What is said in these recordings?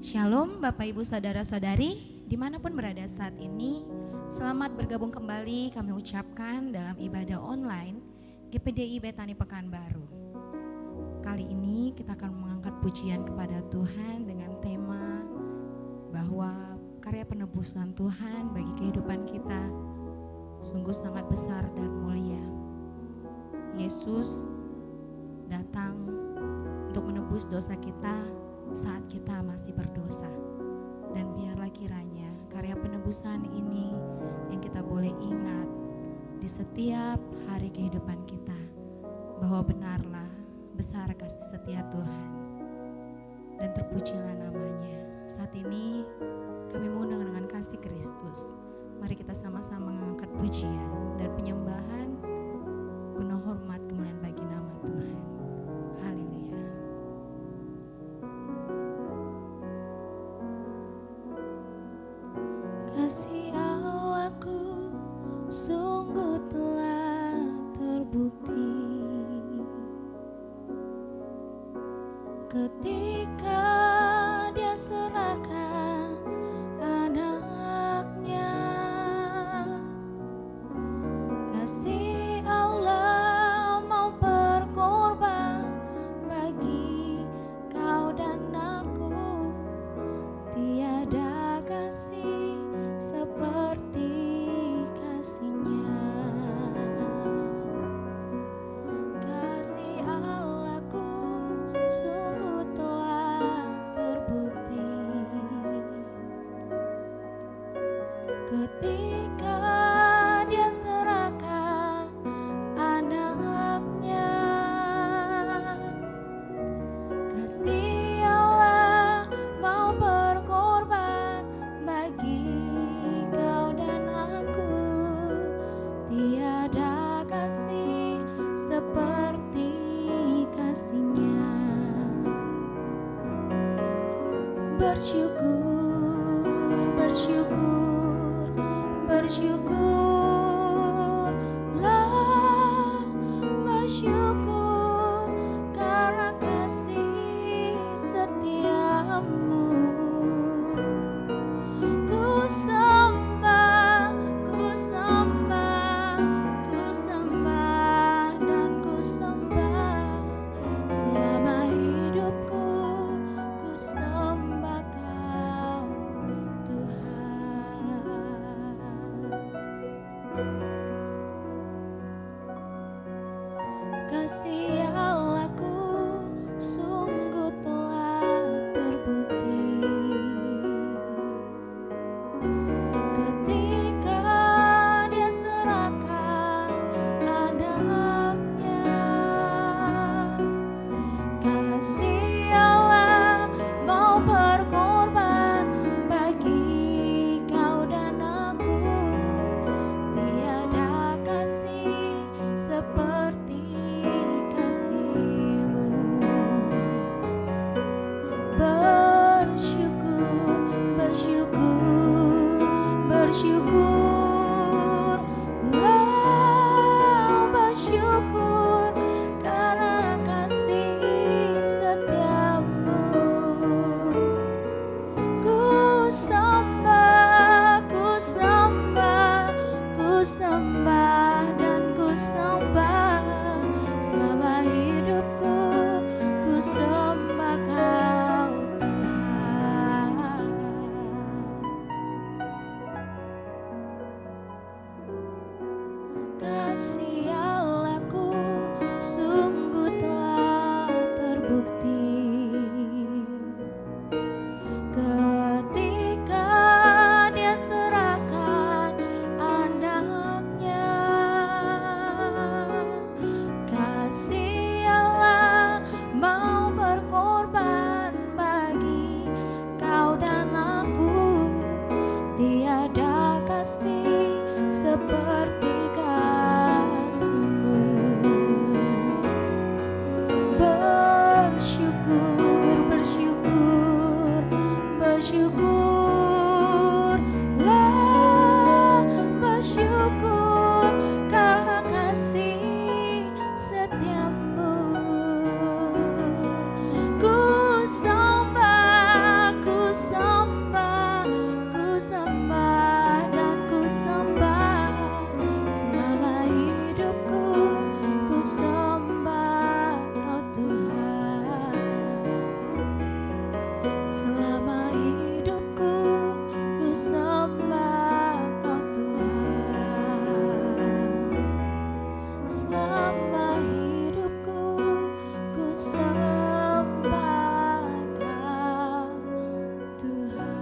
Shalom Bapak Ibu Saudara-saudari dimanapun berada saat ini. Selamat bergabung kembali kami ucapkan dalam ibadah online GPDI Betani Pekanbaru. Kali ini kita akan mengangkat pujian kepada Tuhan dengan tema bahwa karya penebusan Tuhan bagi kehidupan kita sungguh sangat besar dan mulia. Yesus datang untuk menebus dosa kita saat kita masih berdosa. Dan biarlah kiranya karya penebusan ini yang kita boleh ingat di setiap hari kehidupan kita, bahwa benarlah besar kasih setia Tuhan dan terpujilah namanya. Saat ini kami mengundang dengan kasih Kristus. Mari kita sama-sama mengangkat pujian dan penyembahan guna hormat kemuliaan bagi nama Tuhan. Haleluya. Kasih Allahku sungguh telah terbukti ketika Dia serahkan anaknya. Kasih Allah mau berkorban bagi kau dan aku. Tiada kasih seperti kasih-Nya. Kasih Allahku sungguh telah terbukti ketika Dia serahkan anaknya. Kasih Allah mau berkorban bagi kau dan aku. Tiada kasih seperti kasih-Nya. Bersyukur, bersyukur, bersyukurlah, bersyukur karena kasih setiamu. Ku sembah, ku sembah, ku sembah dan ku sembah selama hidupku. Ku sembah Kau Tuhan. Kasih Allahku sungguh telah terbukti ketika Dia serahkan anaknya. Kasih Allah mau berkorban bagi kau dan aku. Tiada kasih seperti kasih-Mu. Bersyukur, bersyukur, bersyukurlah, bersyukur karena kasih setiamu. Ku sembah, ku sembah, ku sembah dan ku sembah selama hidupku. Ku sembah Kau Tuhan. Kasih Allahku sungguh telah terbukti ketika Dia serahkan anaknya. Kasih Allah mau berkorban Selama hidupku ku sembah Kau Tuhan. Selama hidupku ku sembah Kau Tuhan.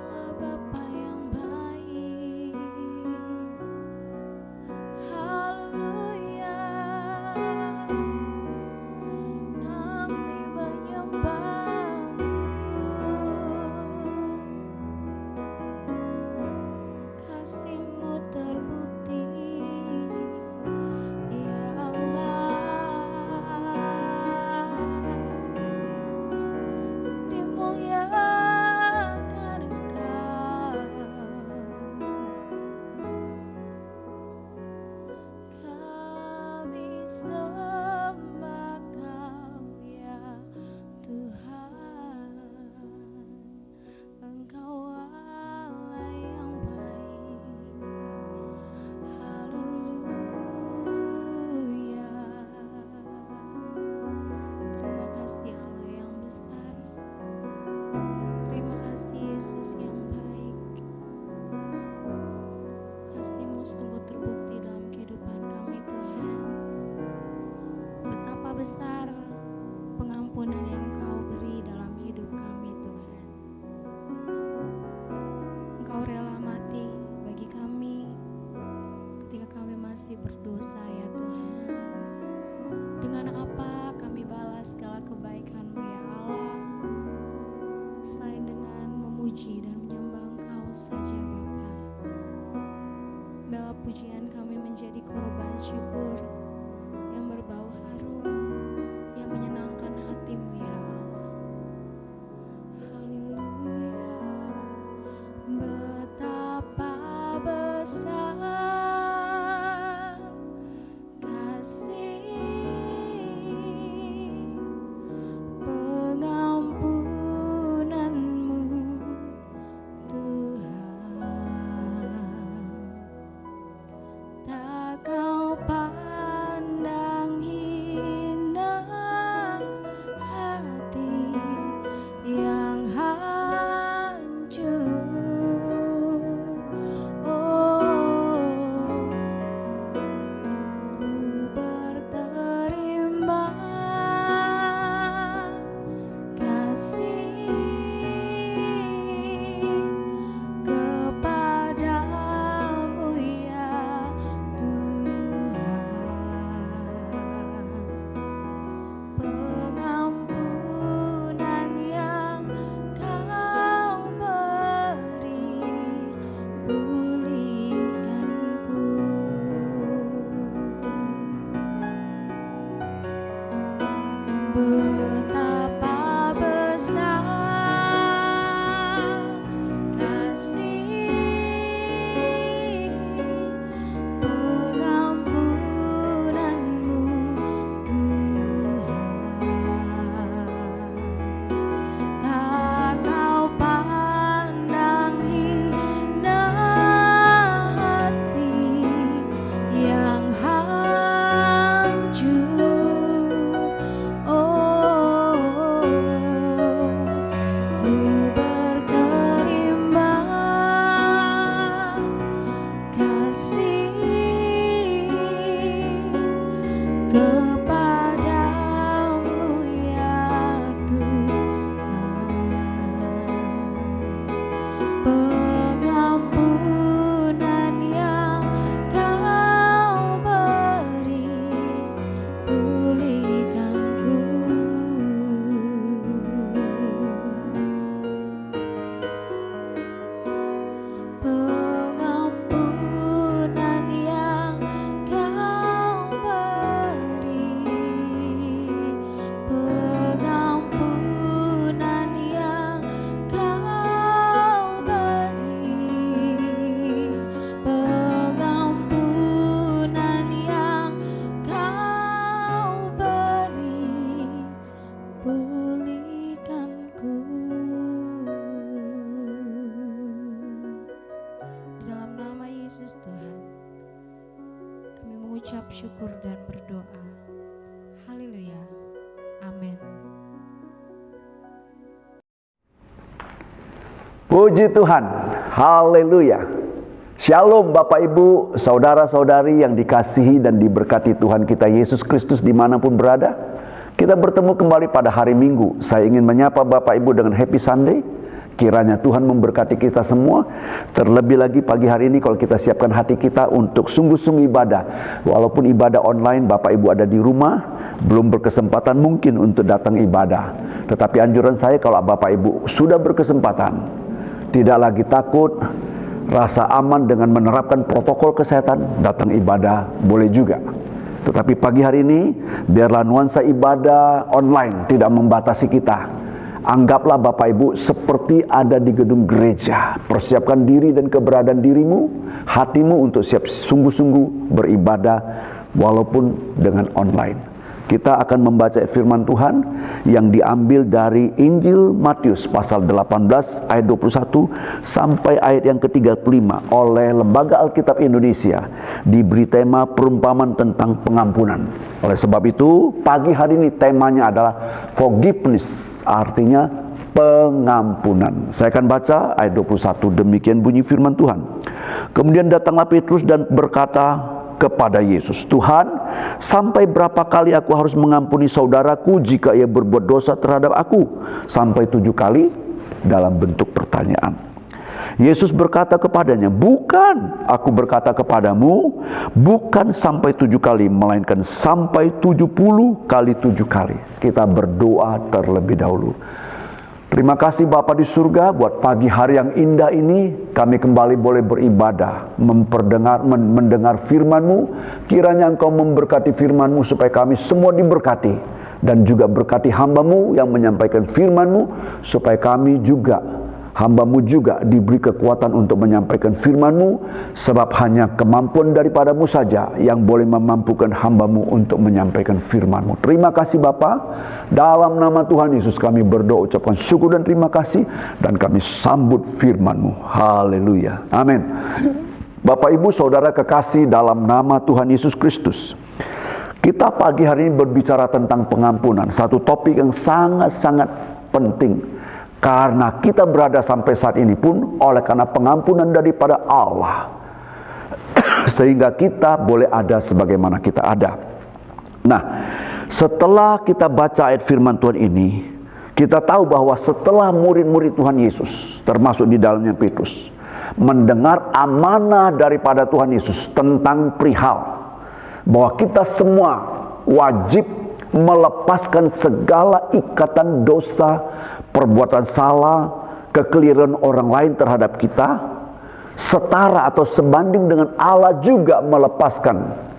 Allah Bapa yang baik, haleluya. Kami menyembah-Mu, kasih-Mu terbukti, ya Allah. Dimuliakan Engkau, kami sembah Kau ya Tuhan. Engkau Allah yang baik, haleluya. Terima kasih Allah yang besar, terima kasih Yesus yang baik. Kasih-Mu sungguh terbukti dalam kehidupan kami Tuhan. Betapa besar pengampunan yang Kau beri dalam hidup kami Tuhan. Engkau rela mati bagi kami ketika kami masih berdosa ya Tuhan. Dengan apa kami balas segala kebaikan-Mu ya Allah, selain dengan memuji dan menyembah Engkau saja Bapa. Bela pujian kami menjadi korban syukur yang berbau harum, yang menyenangkan hati-Mu ya Allah. Haleluya. Betapa besar kasih pengampunan-Mu Tuhan. Tak Kau pandang mengucap syukur dan berdoa. Haleluya. Amin. Puji Tuhan, haleluya. Shalom Bapak Ibu, saudara-saudari yang dikasihi dan diberkati Tuhan kita Yesus Kristus dimanapun berada. Kita bertemu kembali pada hari Minggu. Saya ingin menyapa Bapak Ibu dengan Happy Sunday. Kiranya Tuhan memberkati kita semua. Terlebih lagi pagi hari ini kalau kita siapkan hati kita untuk sungguh-sungguh ibadah. Walaupun ibadah online, Bapak Ibu ada di rumah, belum berkesempatan mungkin untuk datang ibadah. Tetapi anjuran saya kalau Bapak Ibu sudah berkesempatan, tidak lagi takut, rasa aman dengan menerapkan protokol kesehatan, datang ibadah boleh juga. Tetapi pagi hari ini, biarlah nuansa ibadah online tidak membatasi kita. Anggaplah Bapak Ibu seperti ada di gedung gereja. Persiapkan diri dan keberadaan dirimu, hatimu untuk siap sungguh-sungguh beribadah walaupun dengan online. Kita akan membaca firman Tuhan yang diambil dari Injil Matius pasal 18 ayat 21 sampai ayat yang ke-35 oleh Lembaga Alkitab Indonesia, diberi tema perumpamaan tentang pengampunan. Oleh sebab itu pagi hari ini temanya adalah forgiveness, artinya pengampunan. Saya akan baca ayat 21, demikian bunyi firman Tuhan. Kemudian datanglah Petrus dan berkata kepada Yesus, Tuhan, sampai berapa kali aku harus mengampuni saudaraku jika ia berbuat dosa terhadap aku? Sampai 7 kali? Dalam bentuk pertanyaan. Yesus berkata kepadanya, bukan, aku berkata kepadamu, bukan sampai 7 kali, melainkan sampai 70 kali 7 kali. Kita berdoa terlebih dahulu. Terima kasih Bapa di surga buat pagi hari yang indah ini. Kami kembali boleh beribadah, mendengar firman-Mu. Kiranya Engkau memberkati firman-Mu supaya kami semua diberkati. Dan juga berkati hamba-Mu yang menyampaikan firman-Mu supaya kami juga, hamba-Mu juga diberi kekuatan untuk menyampaikan firman-Mu. Sebab hanya kemampuan daripada-Mu saja yang boleh memampukan hamba-Mu untuk menyampaikan firman-Mu. Terima kasih Bapa. Dalam nama Tuhan Yesus kami berdoa, ucapkan syukur dan terima kasih, dan kami sambut firman-Mu. Haleluya. Amin. Bapak Ibu Saudara kekasih dalam nama Tuhan Yesus Kristus, kita pagi hari ini berbicara tentang pengampunan. Satu topik yang sangat-sangat penting, karena kita berada sampai saat ini pun oleh karena pengampunan daripada Allah, sehingga kita boleh ada sebagaimana kita ada. Nah, setelah kita baca ayat firman Tuhan ini, kita tahu bahwa setelah murid-murid Tuhan Yesus, termasuk di dalamnya Petrus, mendengar amanah daripada Tuhan Yesus tentang perihal bahwa kita semua wajib melepaskan segala ikatan dosa, perbuatan salah, kekeliruan orang lain terhadap kita, setara atau sebanding dengan Allah juga melepaskan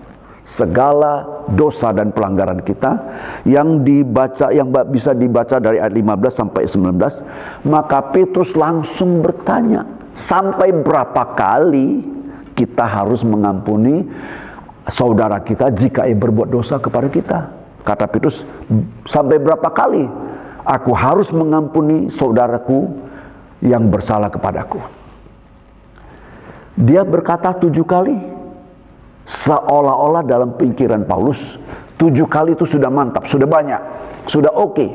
segala dosa dan pelanggaran kita, yang bisa dibaca dari ayat 15 sampai 19. Maka Petrus langsung bertanya, sampai berapa kali kita harus mengampuni saudara kita jika ia berbuat dosa kepada kita? Kata Petrus, sampai berapa kali aku harus mengampuni saudaraku yang bersalah kepadaku? Dia berkata 7 kali. Seolah-olah dalam pikiran Paulus 7 kali itu sudah mantap, sudah banyak, sudah oke.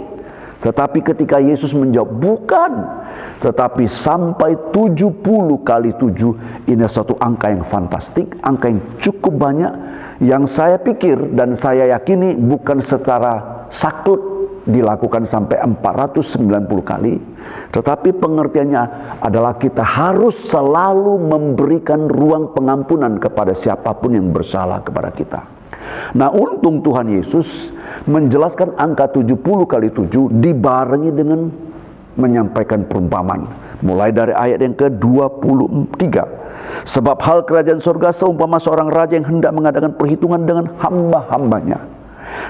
Tetapi ketika Yesus menjawab, bukan, tetapi sampai 70 kali 7, ini satu angka yang fantastik, angka yang cukup banyak, yang saya pikir dan saya yakini bukan secara saklek dilakukan sampai 490 kali, tetapi pengertiannya adalah kita harus selalu memberikan ruang pengampunan kepada siapapun yang bersalah kepada kita. Nah, untung Tuhan Yesus menjelaskan angka 70 kali 7 dibarengi dengan menyampaikan perumpamaan. Mulai dari ayat yang ke-23. Sebab hal kerajaan surga seumpama seorang raja yang hendak mengadakan perhitungan dengan hamba-hambanya.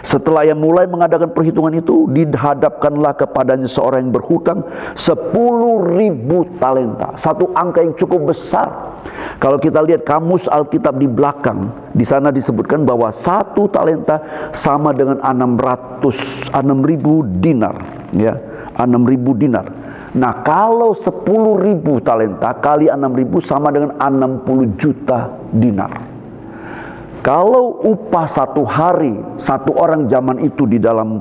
Setelah ia mulai mengadakan perhitungan itu, dihadapkanlah kepadanya seorang yang berhutang 10.000 talenta. Satu angka yang cukup besar. Kalau kita lihat kamus Alkitab di belakang, di sana disebutkan bahwa 1 talenta sama dengan 6.000 dinar, ya, 6.000 dinar. Nah, kalau 10.000 talenta kali 6.000 sama dengan 60 juta dinar. Kalau upah satu hari satu orang zaman itu di dalam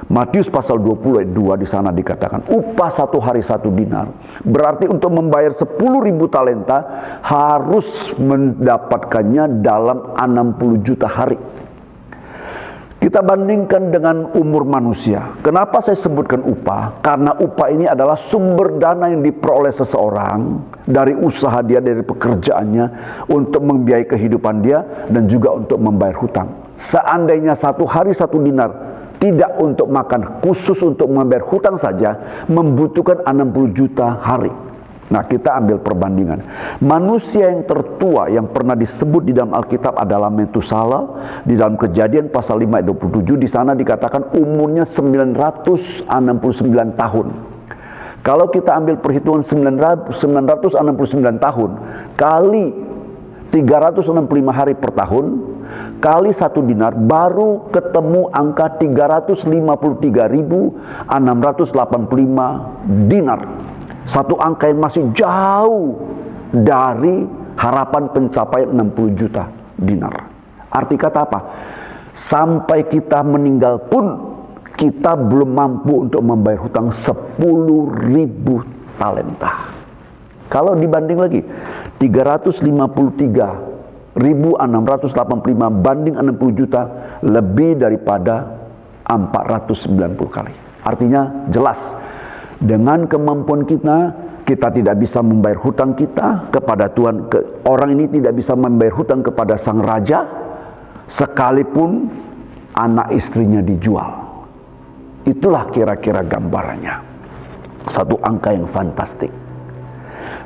Matius pasal 20 ayat 2 di sana dikatakan upah satu hari 1 dinar. Berarti untuk membayar 10.000 talenta harus mendapatkannya dalam 60 juta hari. Kita bandingkan dengan umur manusia. Kenapa saya sebutkan upah? Karena upah ini adalah sumber dana yang diperoleh seseorang dari usaha dia, dari pekerjaannya untuk membiayai kehidupan dia dan juga untuk membayar hutang. Seandainya satu hari 1 dinar tidak untuk makan, khusus untuk membayar hutang saja, membutuhkan 60 juta hari. Nah, kita ambil perbandingan. Manusia yang tertua yang pernah disebut di dalam Alkitab adalah Metusala. Di dalam Kejadian pasal 5 ayat 27 di sana dikatakan umurnya 969 tahun. Kalau kita ambil perhitungan 969 tahun kali 365 hari per tahun kali 1 dinar, baru ketemu angka 353.685 dinar. Satu angka yang masih jauh dari harapan pencapaian 60 juta dinar. Arti kata apa? Sampai kita meninggal pun kita belum mampu untuk membayar hutang 10.000 talenta. Kalau dibanding lagi 353.685 banding 60 juta, lebih daripada 490 kali. Artinya jelas, dengan kemampuan kita tidak bisa membayar hutang kita kepada Tuhan. Orang ini tidak bisa membayar hutang kepada sang raja, sekalipun anak istrinya dijual. Itulah kira-kira gambarannya. Satu angka yang fantastik.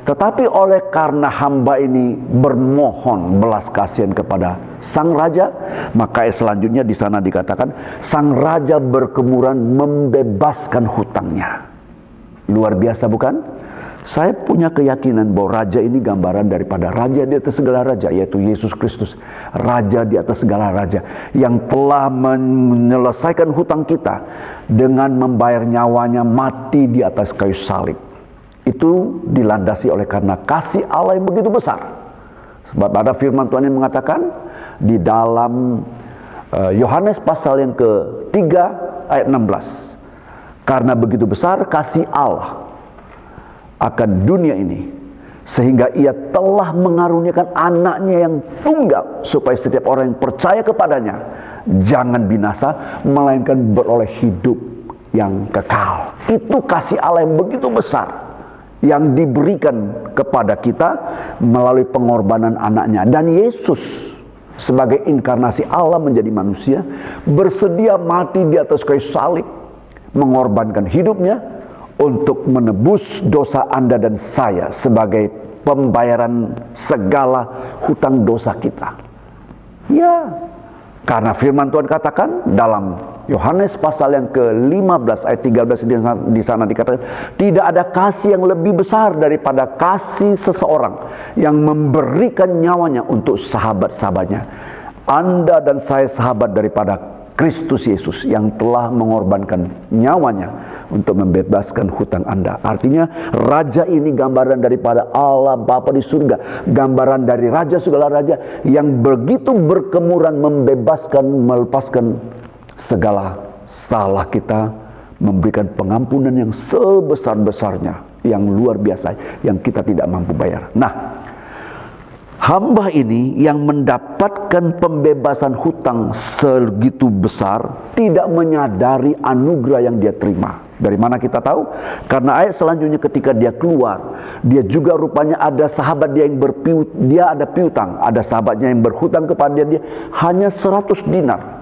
Tetapi oleh karena hamba ini bermohon belas kasihan kepada sang raja, maka selanjutnya di sana dikatakan sang raja berkemuran membebaskan hutangnya. Luar biasa bukan? Saya punya keyakinan bahwa raja ini gambaran daripada raja di atas segala raja, yaitu Yesus Kristus. Raja di atas segala raja yang telah menyelesaikan hutang kita dengan membayar nyawanya mati di atas kayu salib. Itu dilandasi oleh karena kasih Allah yang begitu besar. Sebab ada firman Tuhan yang mengatakan di dalam Yohanes pasal yang ke-3 ayat 16. Karena begitu besar kasih Allah akan dunia ini, sehingga ia telah mengaruniakan anaknya yang tunggal, supaya setiap orang yang percaya kepadanya jangan binasa, melainkan beroleh hidup yang kekal. Itu kasih Allah yang begitu besar yang diberikan kepada kita melalui pengorbanan anaknya. Dan Yesus sebagai inkarnasi Allah menjadi manusia, bersedia mati di atas kayu salib, mengorbankan hidupnya untuk menebus dosa Anda dan saya sebagai pembayaran segala hutang dosa kita. Ya, karena firman Tuhan katakan dalam Yohanes pasal yang ke-15 ayat 13 di sana dikatakan tidak ada kasih yang lebih besar daripada kasih seseorang yang memberikan nyawanya untuk sahabat-sahabatnya. Anda dan saya sahabat daripada Kristus Yesus yang telah mengorbankan nyawanya untuk membebaskan hutang Anda. Artinya raja ini gambaran daripada Allah Bapa di surga, gambaran dari raja segala raja yang begitu berkemuran membebaskan, melepaskan segala salah kita, memberikan pengampunan yang sebesar-besarnya, yang luar biasa, yang kita tidak mampu bayar. Nah, hamba ini yang mendapatkan pembebasan hutang segitu besar tidak menyadari anugerah yang dia terima. Dari mana kita tahu? Karena ayat selanjutnya ketika dia keluar, dia juga rupanya ada sahabat dia yang dia ada piutang, ada sahabatnya yang berhutang kepada dia hanya 100 dinar.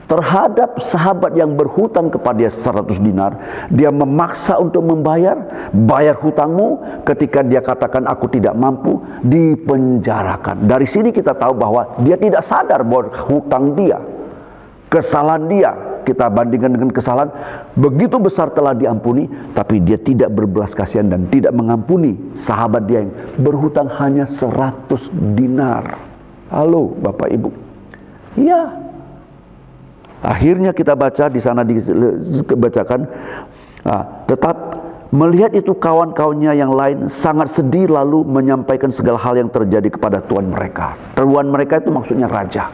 Terhadap sahabat yang berhutang kepada dia 100 dinar, dia memaksa untuk bayar hutangmu. Ketika dia katakan aku tidak mampu, dipenjarakan. Dari sini kita tahu bahwa dia tidak sadar bahwa hutang dia, kesalahan dia, kita bandingkan dengan kesalahan begitu besar telah diampuni, tapi dia tidak berbelas kasihan dan tidak mengampuni sahabat dia yang berhutang hanya 100 dinar. Halo Bapak Ibu. Ya. Akhirnya kita baca di sana dibacakan, tetap Melihat itu kawan-kawannya yang lain sangat sedih lalu menyampaikan segala hal yang terjadi kepada tuan mereka. Tuan mereka itu maksudnya raja.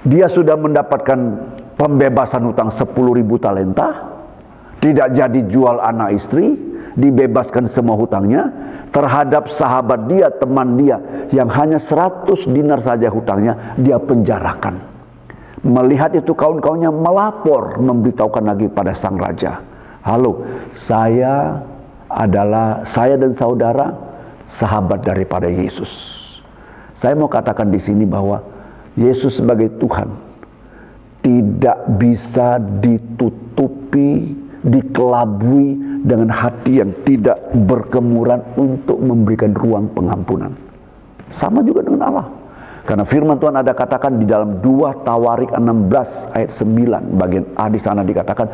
Dia sudah mendapatkan pembebasan hutang 10.000 talenta, tidak jadi jual anak istri, dibebaskan semua hutangnya. Terhadap sahabat dia, teman dia yang hanya 100 dinar saja hutangnya, dia penjarakan. Melihat itu kawan-kawannya melapor, memberitahukan lagi pada sang raja. Halo, saya dan saudara sahabat daripada Yesus. Saya mau katakan di sini bahwa Yesus sebagai Tuhan tidak bisa ditutupi, dikelabui dengan hati yang tidak berkemuran untuk memberikan ruang pengampunan. Sama juga dengan Allah. Karena firman Tuhan ada katakan di dalam 2 Tawarik 16 ayat 9 bagian A di sana dikatakan,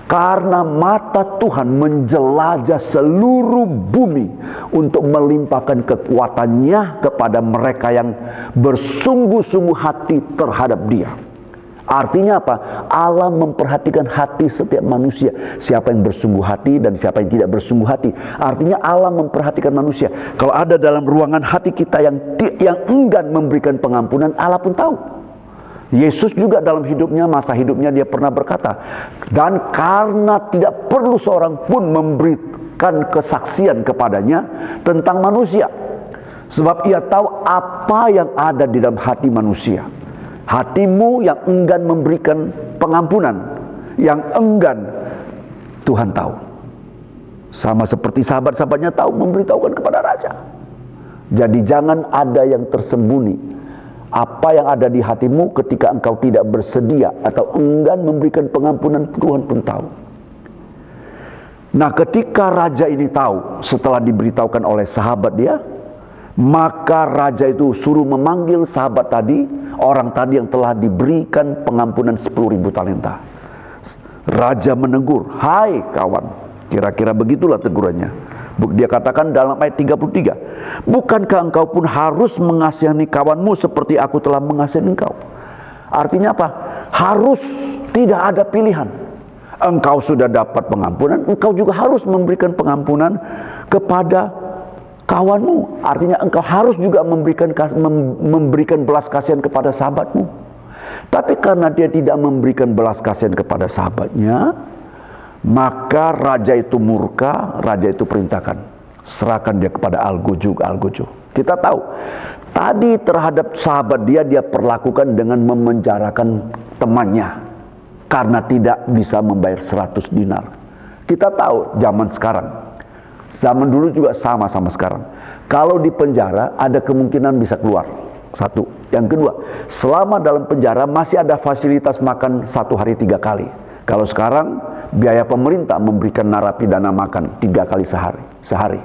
karena mata Tuhan menjelajah seluruh bumi untuk melimpahkan kekuatannya kepada mereka yang bersungguh-sungguh hati terhadap Dia. Artinya apa? Allah memperhatikan hati setiap manusia. Siapa yang bersungguh hati dan siapa yang tidak bersungguh hati. Artinya Allah memperhatikan manusia. Kalau ada dalam ruangan hati kita yang enggan memberikan pengampunan, Allah pun tahu. Yesus juga dalam hidupnya, masa hidupnya dia pernah berkata, dan karena tidak perlu seorang pun memberikan kesaksian kepadanya tentang manusia, sebab ia tahu apa yang ada di dalam hati manusia. Hatimu yang enggan memberikan pengampunan, yang enggan, Tuhan tahu. Sama seperti sahabat-sahabatnya tahu, memberitahukan kepada raja. Jadi jangan ada yang tersembunyi. Apa yang ada di hatimu ketika engkau tidak bersedia atau enggan memberikan pengampunan, Tuhan pun tahu. Nah, ketika raja ini tahu setelah diberitahukan oleh sahabat dia, maka raja itu suruh memanggil sahabat tadi, orang tadi yang telah diberikan pengampunan 10.000 talenta. Raja menegur, hai kawan. Kira-kira begitulah tegurannya. Dia katakan dalam ayat 33, bukankah engkau pun harus mengasihani kawanmu seperti aku telah mengasihi engkau? Artinya apa? Harus, tidak ada pilihan. Engkau sudah dapat pengampunan, engkau juga harus memberikan pengampunan kepada kawanmu. Artinya engkau harus juga memberikan belas kasihan kepada sahabatmu. Tapi karena dia tidak memberikan belas kasihan kepada sahabatnya, maka raja itu murka. Raja itu perintahkan, serahkan dia kepada Algojo. Kita tahu tadi terhadap sahabat dia perlakukan dengan memenjarakan temannya karena tidak bisa membayar 100 dinar. Kita tahu zaman sekarang, zaman dulu juga sama sekarang. Kalau di penjara ada kemungkinan bisa keluar. Satu. Yang kedua, selama dalam penjara masih ada fasilitas makan 1 hari 3 kali. Kalau sekarang biaya pemerintah memberikan narapidana makan 3 kali sehari.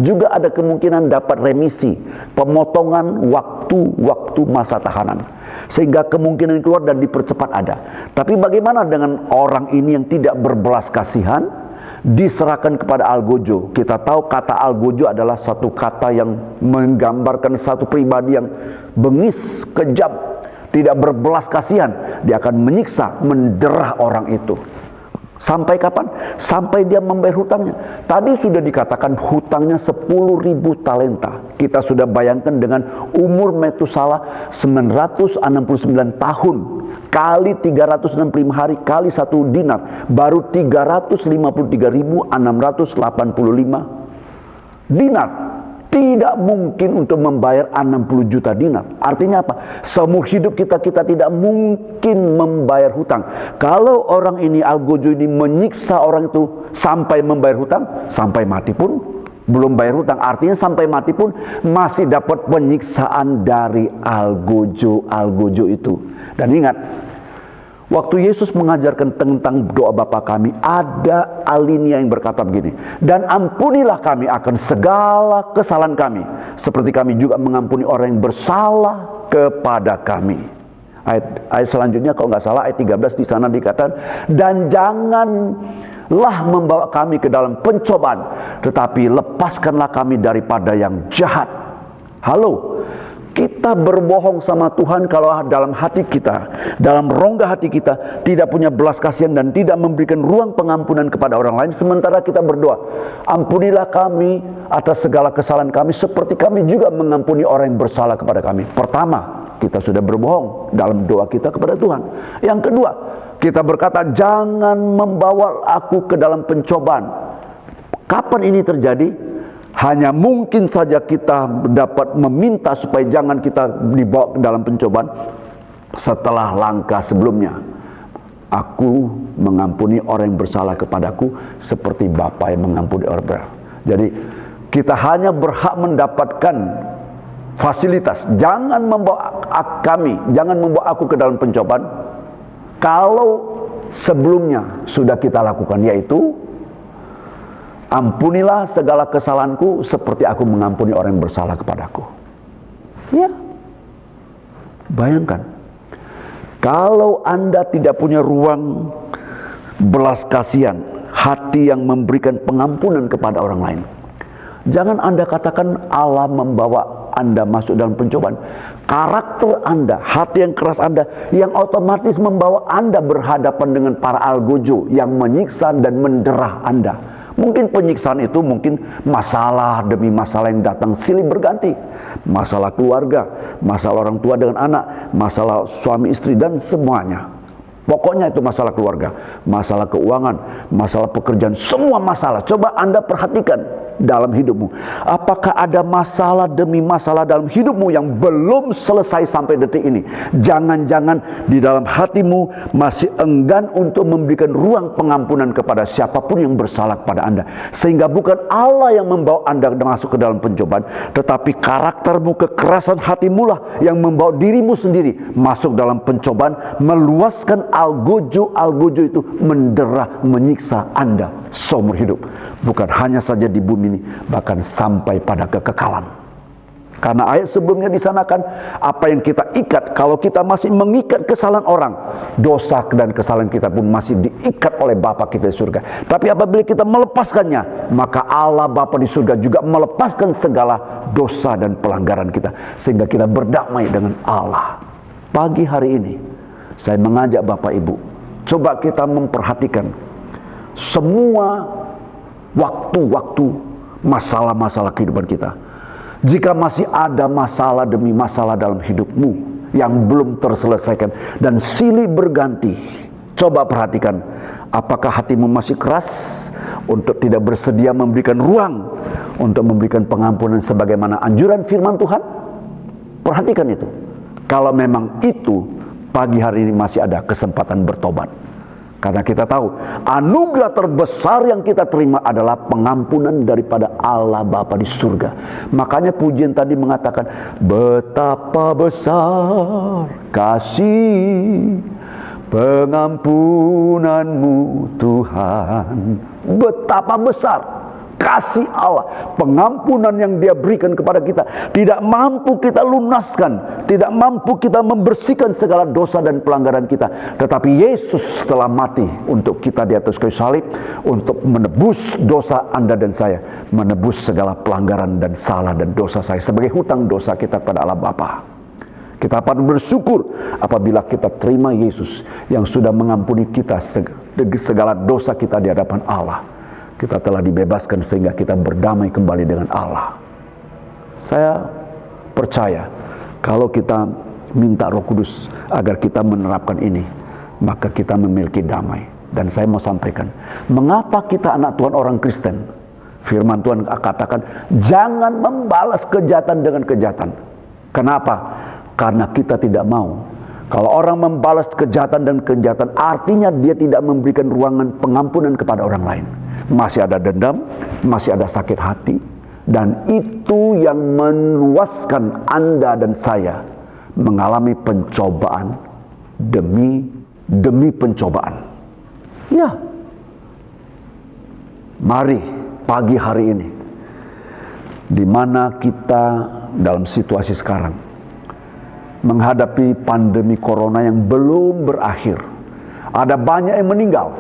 Juga ada kemungkinan dapat remisi, pemotongan waktu masa tahanan. Sehingga kemungkinan keluar dan dipercepat ada. Tapi bagaimana dengan orang ini yang tidak berbelas kasihan, diserahkan kepada Algojo? Kita tahu kata Algojo adalah satu kata yang menggambarkan satu pribadi yang bengis, kejam, tidak berbelas kasihan. Dia akan menyiksa, menderah orang itu. Sampai kapan? Sampai dia membayar hutangnya. Tadi sudah dikatakan hutangnya 10.000 talenta. Kita sudah bayangkan dengan umur Metusalah 969 tahun kali 365 hari kali 1 dinar, baru 353.685 dinar. Tidak mungkin untuk membayar 60 juta dinar. Artinya apa? Seumur hidup kita tidak mungkin membayar hutang. Kalau orang ini, Algojo ini, menyiksa orang itu sampai membayar hutang, sampai mati pun belum bayar hutang. Artinya sampai mati pun masih dapat penyiksaan dari Algojo itu. Dan ingat, waktu Yesus mengajarkan tentang doa Bapa kami, ada alinea yang berkata begini, dan ampunilah kami akan segala kesalahan kami, seperti kami juga mengampuni orang yang bersalah kepada kami. Ayat selanjutnya kalau nggak salah ayat 13 di sana dikatakan, dan janganlah membawa kami ke dalam pencobaan, tetapi lepaskanlah kami daripada yang jahat. Halo, kita berbohong sama Tuhan kalau dalam hati kita, dalam rongga hati kita tidak punya belas kasihan dan tidak memberikan ruang pengampunan kepada orang lain, sementara kita berdoa, ampunilah kami atas segala kesalahan kami seperti kami juga mengampuni orang yang bersalah kepada kami. Pertama, kita sudah berbohong dalam doa kita kepada Tuhan. Yang kedua, kita berkata, jangan membawa aku ke dalam pencobaan. Kapan ini terjadi? Hanya mungkin saja kita dapat meminta supaya jangan kita dibawa ke dalam pencobaan setelah langkah sebelumnya. Aku mengampuni orang yang bersalah kepadaku seperti Bapa yang mengampuni orang bersalah. Jadi kita hanya berhak mendapatkan fasilitas. Jangan membawa aku ke dalam pencobaan kalau sebelumnya sudah kita lakukan, yaitu ampunilah segala kesalahanku seperti aku mengampuni orang yang bersalah kepadaku. Ya, bayangkan kalau Anda tidak punya ruang belas kasihan, hati yang memberikan pengampunan kepada orang lain, jangan Anda katakan Allah membawa Anda masuk dalam pencobaan. Karakter Anda, hati yang keras Anda, yang otomatis membawa Anda berhadapan dengan para algojo yang menyiksa dan menderah Anda. Mungkin penyiksaan itu mungkin masalah demi masalah yang datang silih berganti. Masalah keluarga, masalah orang tua dengan anak, masalah suami istri dan semuanya. Pokoknya itu masalah keluarga, masalah keuangan, masalah pekerjaan, semua masalah. Coba Anda perhatikan dalam hidupmu. Apakah ada masalah demi masalah dalam hidupmu yang belum selesai sampai detik ini? Jangan-jangan di dalam hatimu masih enggan untuk memberikan ruang pengampunan kepada siapapun yang bersalah kepada Anda. Sehingga bukan Allah yang membawa Anda masuk ke dalam pencobaan, tetapi karaktermu, kekerasan hatimu lah yang membawa dirimu sendiri masuk dalam pencobaan, meluaskan algojo itu menderah, menyiksa Anda seumur hidup. Bukan hanya saja di bumi ini, bahkan sampai pada kekekalan. Karena ayat sebelumnya di sana kan, apa yang kita ikat, kalau kita masih mengikat kesalahan orang, dosa dan kesalahan kita pun masih diikat oleh Bapa kita di surga. Tapi apabila kita melepaskannya, maka Allah Bapa di surga juga melepaskan segala dosa dan pelanggaran kita, sehingga kita berdamai dengan Allah. Pagi hari ini saya mengajak Bapak Ibu, coba kita memperhatikan semua waktu-waktu masalah-masalah kehidupan kita. Jika masih ada masalah demi masalah dalam hidupmu yang belum terselesaikan dan silih berganti, coba perhatikan, apakah hatimu masih keras untuk tidak bersedia memberikan ruang untuk memberikan pengampunan sebagaimana anjuran firman Tuhan? Perhatikan itu. Kalau memang itu, pagi hari ini masih ada kesempatan bertobat. Karena kita tahu anugerah terbesar yang kita terima adalah pengampunan daripada Allah Bapa di surga. Makanya pujian tadi mengatakan, betapa besar kasih pengampunanmu Tuhan. Betapa besar kasih Allah, pengampunan yang Dia berikan kepada kita. Tidak mampu kita lunaskan, tidak mampu kita membersihkan segala dosa dan pelanggaran kita. Tetapi Yesus telah mati untuk kita di atas kayu salib, untuk menebus dosa Anda dan saya, menebus segala pelanggaran dan salah dan dosa saya sebagai hutang dosa kita kepada Allah Bapa. Kita patut bersyukur apabila kita terima Yesus yang sudah mengampuni kita segala dosa kita di hadapan Allah. Kita telah dibebaskan sehingga kita berdamai kembali dengan Allah. Saya percaya kalau kita minta Roh Kudus agar kita menerapkan ini, maka kita memiliki damai. Dan saya mau sampaikan, mengapa kita anak Tuhan orang Kristen? Firman Tuhan katakan, jangan membalas kejahatan dengan kejahatan. Kenapa? Karena kita tidak mau. Kalau orang membalas kejahatan dan kejahatan, artinya dia tidak memberikan ruangan pengampunan kepada orang lain. Masih ada dendam, masih ada sakit hati, dan itu yang meluaskan Anda dan saya mengalami pencobaan demi pencobaan. Ya, mari pagi hari ini, di mana kita dalam situasi sekarang menghadapi pandemi corona yang belum berakhir, ada banyak yang meninggal.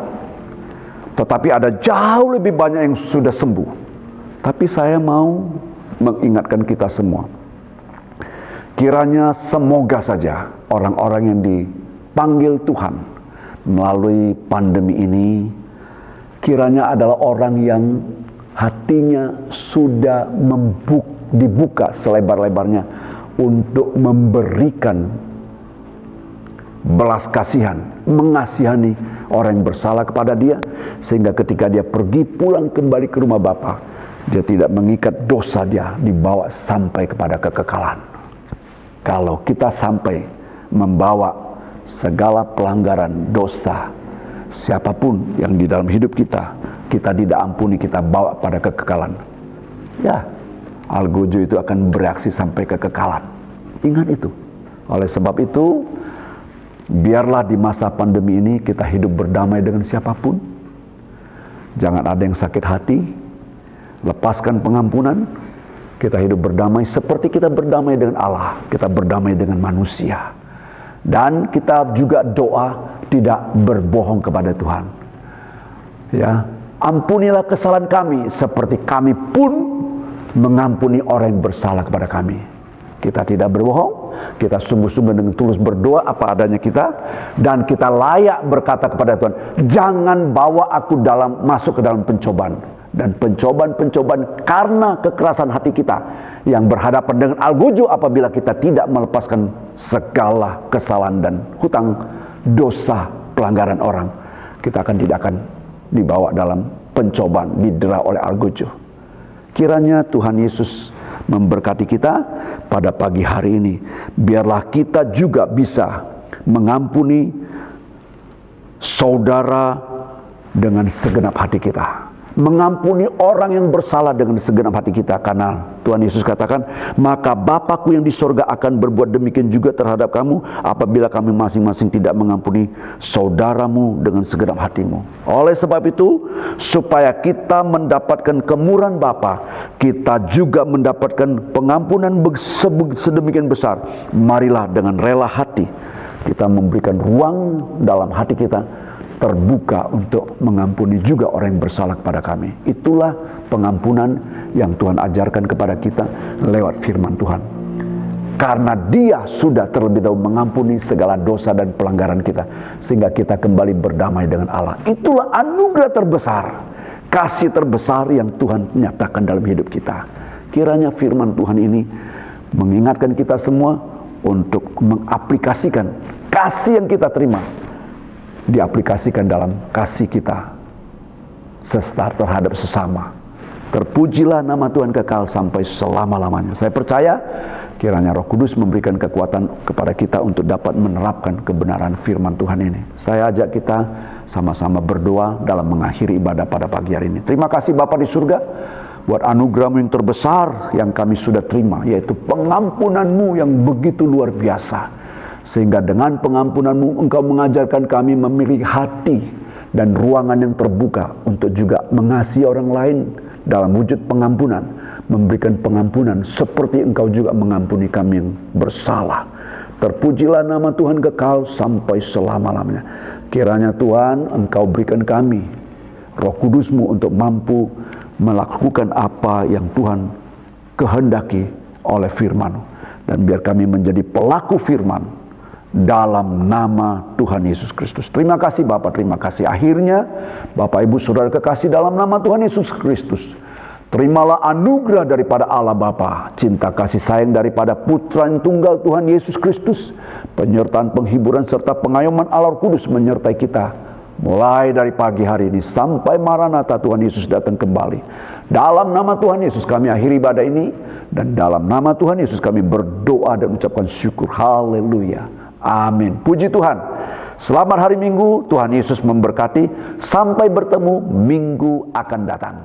Tetapi ada jauh lebih banyak yang sudah sembuh. Tapi saya mau mengingatkan kita semua. Kiranya semoga saja orang-orang yang dipanggil Tuhan melalui pandemi ini, kiranya adalah orang yang hatinya sudah dibuka selebar-lebarnya untuk memberikan belas kasihan, mengasihani orang yang bersalah kepada dia, sehingga ketika dia pergi pulang kembali ke rumah Bapa, dia tidak mengikat dosa dia dibawa sampai kepada kekekalan. Kalau kita sampai membawa segala pelanggaran dosa siapapun yang di dalam hidup kita, kita tidak ampuni, kita bawa pada kekekalan, ya, algojo itu akan bereaksi sampai kekekalan. Ingat itu. Oleh sebab itu, biarlah di masa pandemi ini kita hidup berdamai dengan siapapun. Jangan ada yang sakit hati. Lepaskan pengampunan. Kita hidup berdamai seperti kita berdamai dengan Allah. Kita berdamai dengan manusia. Dan kita juga doa tidak berbohong kepada Tuhan. Ya, ampunilah kesalahan kami seperti kami pun mengampuni orang yang bersalah kepada kami. Kita tidak berbohong, kita sungguh-sungguh dengan tulus berdoa apa adanya kita, dan kita layak berkata kepada Tuhan, jangan bawa aku masuk ke dalam pencobaan. Dan pencobaan-pencobaan karena kekerasan hati kita yang berhadapan dengan algojo apabila kita tidak melepaskan segala kesalahan dan hutang dosa pelanggaran orang, kita tidak akan dibawa dalam pencobaan, didera oleh algojo. Kiranya Tuhan Yesus memberkati kita pada pagi hari ini. Biarlah kita juga bisa mengampuni saudara dengan segenap hati kita. Mengampuni orang yang bersalah dengan segenap hati kita. Karena Tuhan Yesus katakan, maka Bapakku yang di sorga akan berbuat demikian juga terhadap kamu apabila kami masing-masing tidak mengampuni saudaramu dengan segenap hatimu. Oleh sebab itu, supaya kita mendapatkan kemurahan Bapa, kita juga mendapatkan pengampunan sedemikian besar. Marilah dengan rela hati kita memberikan ruang dalam hati kita terbuka untuk mengampuni juga orang yang bersalah kepada kami. Itulah pengampunan yang Tuhan ajarkan kepada kita lewat firman Tuhan. Karena Dia sudah terlebih dahulu mengampuni segala dosa dan pelanggaran kita, sehingga kita kembali berdamai dengan Allah. Itulah anugerah terbesar, kasih terbesar yang Tuhan nyatakan dalam hidup kita. Kiranya firman Tuhan ini mengingatkan kita semua untuk mengaplikasikan kasih yang kita terima, diaplikasikan dalam kasih kita terhadap sesama. Terpujilah nama Tuhan kekal sampai selama-lamanya. Saya percaya kiranya Roh Kudus memberikan kekuatan kepada kita untuk dapat menerapkan kebenaran firman Tuhan ini. Saya ajak kita sama-sama berdoa dalam mengakhiri ibadah pada pagi hari ini. Terima kasih Bapa di surga buat anugerah-Mu yang terbesar yang kami sudah terima, yaitu pengampunan-Mu yang begitu luar biasa. Sehingga dengan pengampunan-Mu Engkau mengajarkan kami memiliki hati dan ruangan yang terbuka untuk juga mengasihi orang lain dalam wujud pengampunan, memberikan pengampunan seperti Engkau juga mengampuni kami yang bersalah. Terpujilah nama Tuhan kekal sampai selama-lamanya. Kiranya Tuhan Engkau berikan kami Roh Kudus-Mu untuk mampu melakukan apa yang Tuhan kehendaki oleh firman-Mu, dan biar kami menjadi pelaku firman dalam nama Tuhan Yesus Kristus. Terima kasih Bapak, terima kasih. Akhirnya Bapak Ibu Saudara kekasih dalam nama Tuhan Yesus Kristus, terimalah anugerah daripada Allah Bapa, cinta kasih sayang daripada Putra yang tunggal Tuhan Yesus Kristus, penyertaan penghiburan serta pengayoman Allah Kudus menyertai kita mulai dari pagi hari ini sampai Maranatha Tuhan Yesus datang kembali. Dalam nama Tuhan Yesus kami akhiri ibadah ini, dan dalam nama Tuhan Yesus kami berdoa dan mengucapkan syukur. Haleluya. Amin. Puji Tuhan. Selamat hari Minggu. Tuhan Yesus memberkati. Sampai bertemu minggu akan datang.